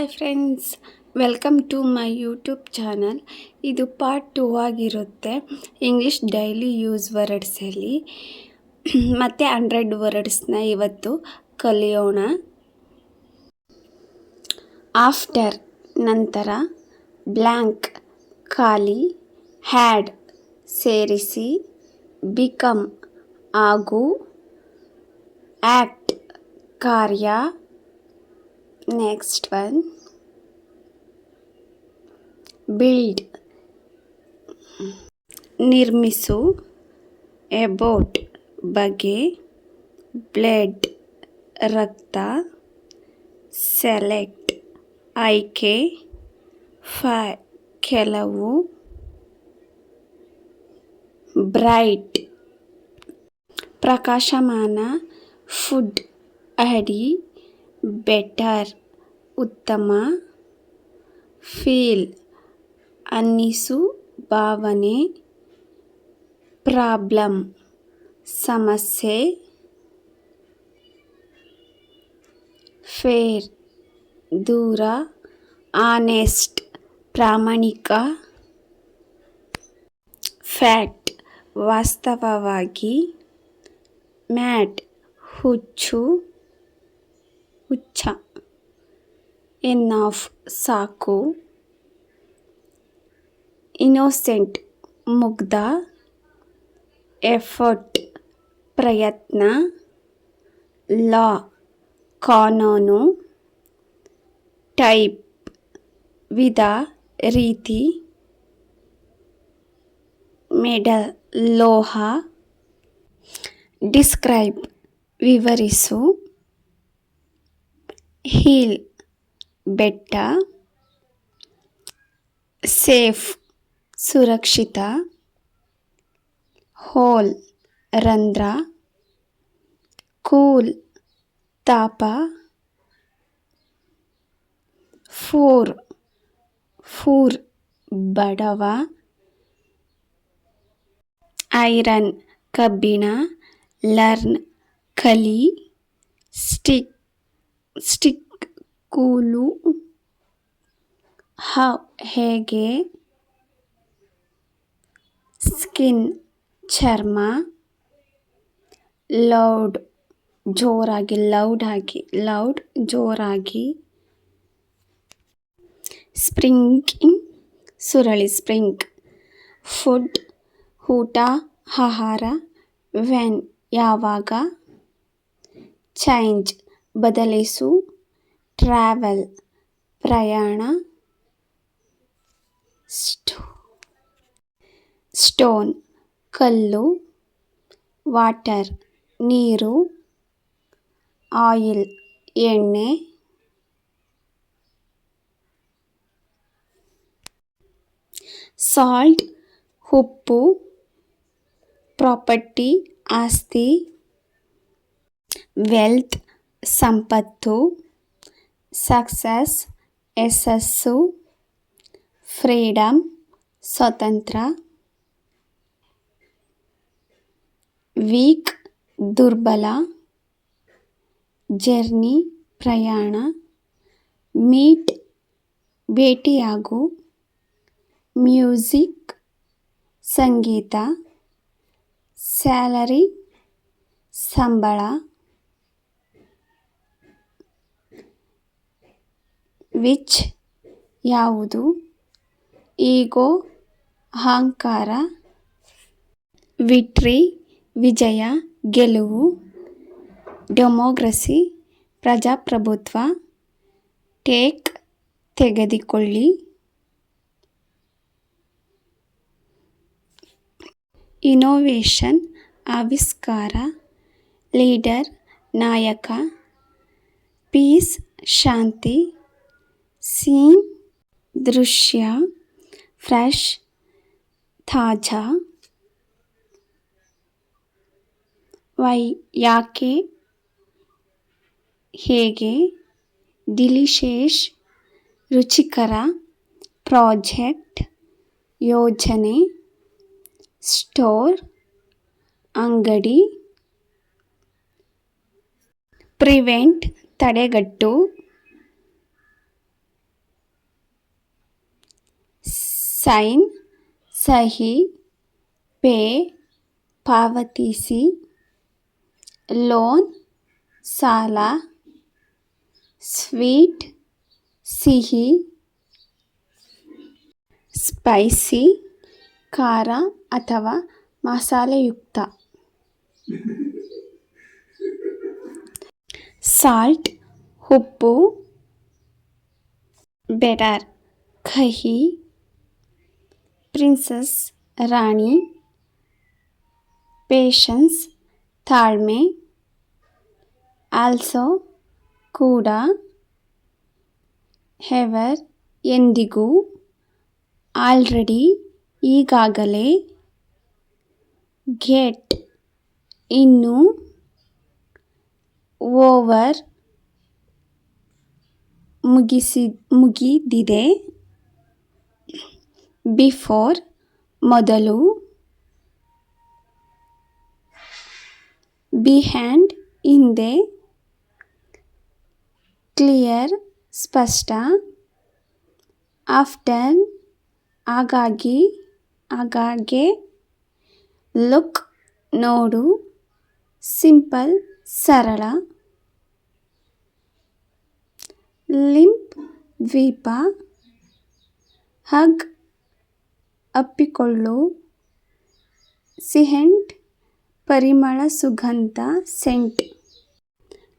Hi friends, welcome to my YouTube channel. ಇದು part 2 ಆಗಿರುತ್ತೆ. English daily use ವರ್ಡ್ಸಲ್ಲಿ ಮತ್ತು 100 ವರ್ಡ್ಸ್ನ ಇವತ್ತು ಕಲಿಯೋಣ. ಆಫ್ಟರ್ ನಂತರ, ಬ್ಲ್ಯಾಂಕ್ ಖಾಲಿ, ಹ್ಯಾಡ್ ಸೇರಿಸಿ, ಬಿಕಮ್ ಆಗು, ಆ್ಯಕ್ಟ್ ಕಾರ್ಯ. ನೆಕ್ಸ್ಟ್ ಒನ್, ಬಿಲ್ಡ್ ನಿರ್ಮಿಸು, ಎಬೋಟ್ ಬಗೆ, ಬ್ಲಡ್ ರಕ್ತ, ಸೆಲೆಕ್ಟ್ ಆಯ್ಕೆ, ಫೈರ್ ಕೆಲವು, ಬ್ರೈಟ್ ಪ್ರಕಾಶಮಾನ, ಫುಡ್ ಅಡಿ, ಬೆಟರ್ ಉತ್ತಮ, ಫೀಲ್ ಅನ್ನಿಸು ಭಾವನೆ, ಪ್ರಾಬ್ಲಮ್ ಸಮಸ್ಯೆ, ಫೇರ್ ದೂರ, ಆನೆಸ್ಟ್ ಪ್ರಾಮಾಣಿಕ, ಫ್ಯಾಕ್ಟ್ ವಾಸ್ತವವಾಗಿ, ಮ್ಯಾಡ್ ಹುಚ್ಚ, ಎನಾಫ್ ಸಾಕು, ಇನ್ನೋಸೆಂಟ್ ಮುಗ್ಧ, ಎಫರ್ಟ್ ಪ್ರಯತ್ನ, ಲಾ ಕಾನೂನು, ಟೈಪ್ ವಿಧ ರೀತಿ, ಮೆಡಲ್ ಲೋಹ, ಡಿಸ್ಕ್ರೈಬ್ ವಿವರಿಸು, ಹಿಲ್ ಬೆಟ್ಟ, ಸೇಫ್ ಸುರಕ್ಷಿತ, ಹೋಲ್ ರಂಧ್ರ, ಕೂಲ್ ತಾಪ, ಫೂರ್ ಬಡವ, ಐರನ್ ಕಬ್ಬಿಣ, ಲರ್ನ್ ಕಲಿ, ಸ್ಟಿಕ್ ಕೂಲು, ಹೌ ಹೇಗೆ, ಸ್ಕಿನ್ ಚರ್ಮ, ಲೌಡ್ ಜೋರಾಗಿ, ಲೌಡ್ ಜೋರಾಗಿ, ಸ್ಪ್ರಿಂಗಿಂಗ್ ಸುರಳಿ, ಸ್ಪ್ರಿಂಗ್, ಫುಡ್ ಊಟ ಆಹಾರ, ವೆನ್ ಯಾವಾಗ, ಚೇಂಜ್ ಬದಲಿಸು, ಟ್ರಾವೆಲ್ ಪ್ರಯಾಣ, ಸ್ಟೋನ್ ಕಲ್ಲು, ವಾಟರ್ ನೀರು, ಆಯಿಲ್ ಎಣ್ಣೆ, ಸಾಲ್ಟ್ ಉಪ್ಪು, ಪ್ರಾಪರ್ಟಿ ಆಸ್ತಿ, ವೆಲ್ತ್ ಸಂಪತ್ತು, ಸಕ್ಸಸ್ ಯಶಸ್ಸು, ಫ್ರೀಡಮ್ ಸ್ವತಂತ್ರ, ವೀಕ್ ದುರ್ಬಲ, ಜರ್ನಿ ಪ್ರಯಾಣ, ಮೀಟ್ ಭೇಟಿಯಾಗು, ಮ್ಯೂಸಿಕ್ ಸಂಗೀತ, ಸ್ಯಾಲರಿ ಸಂಬಳ, ವಿಚ್ ಯಾವುದು, ಈಗೋ ಅಹಂಕಾರ, ವಿಕ್ಟ್ರಿ ವಿಜಯ ಗೆಲುವು, ಡೆಮೋಕ್ರಸಿ ಪ್ರಜಾಪ್ರಭುತ್ವ, ಟೇಕ್ ತೆಗೆದುಕೊಳ್ಳಿ, ಇನ್ನೋವೇಷನ್ ಆವಿಷ್ಕಾರ, ಲೀಡರ್ ನಾಯಕ, ಪೀಸ್ ಶಾಂತಿ, ಸೀನ್ ದೃಶ್ಯ, ಫ್ರೆಶ್ ತಾಜಾ, ವೈ ಯಾಕೆ, ಹೇಗೆ, ಡಿಲಿಷಿಯಸ್ ರುಚಿಕರ, ಪ್ರಾಜೆಕ್ಟ್ ಯೋಜನೆ, ಸ್ಟೋರ್ ಅಂಗಡಿ, ಪ್ರಿವೆಂಟ್ ತಡೆಗಟ್ಟು, ಸೈನ್ ಸಹಿ, ಪೇ ಪಾವತಿಸಿ, ಲೋನ್ ಸಾಲ, ಸ್ವೀಟ್ ಸಿಹಿ, ಸ್ಪೈಸಿ ಖಾರ ಅಥವಾ ಮಸಾಲೆಯುಕ್ತ, ಸಾಲ್ಟ್ ಉಪ್ಪು, ಬೆಟರ್ ಕಹಿ, ಪ್ರಿನ್ಸಸ್ ರಾಣಿ, ಪೇಷನ್ಸ್ ತಾಳ್ಮೆ, ಆಲ್ಸೋ ಕೂಡ, ಎವರ್ ಎಂದಿಗೂ, ಆಲ್ರೆಡಿ ಈಗಾಗಲೇ, ಗೆಟ್ ಇನ್ನು, ಓವರ್ ಮುಗಿದಿದೆ, ಬಿಫೋರ್ ಮೊದಲು, ಬಿಹೈಂಡ್ ಹಿಂದೆ, ಕ್ಲಿಯರ್ ಸ್ಪಷ್ಟ, ಆಫ್ಟರ್ ಆಗಾಗ್ಗೆ, ಲುಕ್ ನೋಡು, ಸಿಂಪಲ್ ಸರಳ, ಲಿಂಪ್ ದ್ವೀಪ, ಹಗ್ ಅಪ್ಪಿಕೊಳ್ಳು, ಸಿಹೆಂಟ್ ಪರಿಮಳ ಸುಗಂಧ ಸೆಂಟ್,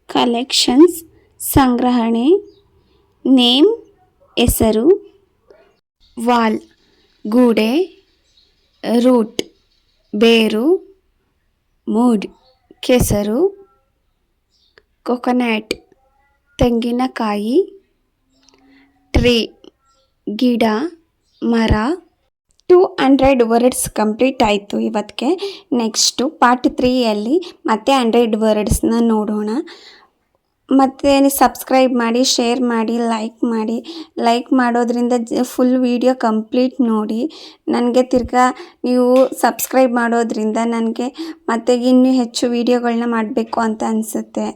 ಕಲೆಕ್ಷನ್ಸ್ ಸಂಗ್ರಹಣೆ, ನೇಮ್ ಹೆಸರು, ವಾಲ್ ಗೋಡೆ, ರೂಟ್ ಬೇರು, ಮೂಡ್ ಕೆಸರು, ಕೊಕೊನಟ್ ತೆಂಗಿನಕಾಯಿ, ಟ್ರೀ ಗಿಡ ಮರ. 200 ವರ್ಡ್ಸ್ ಕಂಪ್ಲೀಟ್ ಆಯಿತು ಇವತ್ತಿಗೆ. ನೆಕ್ಸ್ಟು ಪಾರ್ಟ್ 3ಯಲ್ಲಿ ಮತ್ತೆ 100 ವರ್ಡ್ಸ್ನ ನೋಡೋಣ. ಮತ್ತು ಸಬ್ಸ್ಕ್ರೈಬ್ ಮಾಡಿ, ಶೇರ್ ಮಾಡಿ, ಲೈಕ್ ಮಾಡೋದ್ರಿಂದ ಫುಲ್ ವಿಡಿಯೋ ಕಂಪ್ಲೀಟ್ ನೋಡಿ. ನನಗೆ ತಿರ್ಗಾ ನೀವು ಸಬ್ಸ್ಕ್ರೈಬ್ ಮಾಡೋದ್ರಿಂದ ನನಗೆ ಮತ್ತೆ ಇನ್ನೂ ಹೆಚ್ಚು ವಿಡಿಯೋಗಳನ್ನ ಮಾಡಬೇಕು ಅಂತ ಅನಿಸುತ್ತೆ.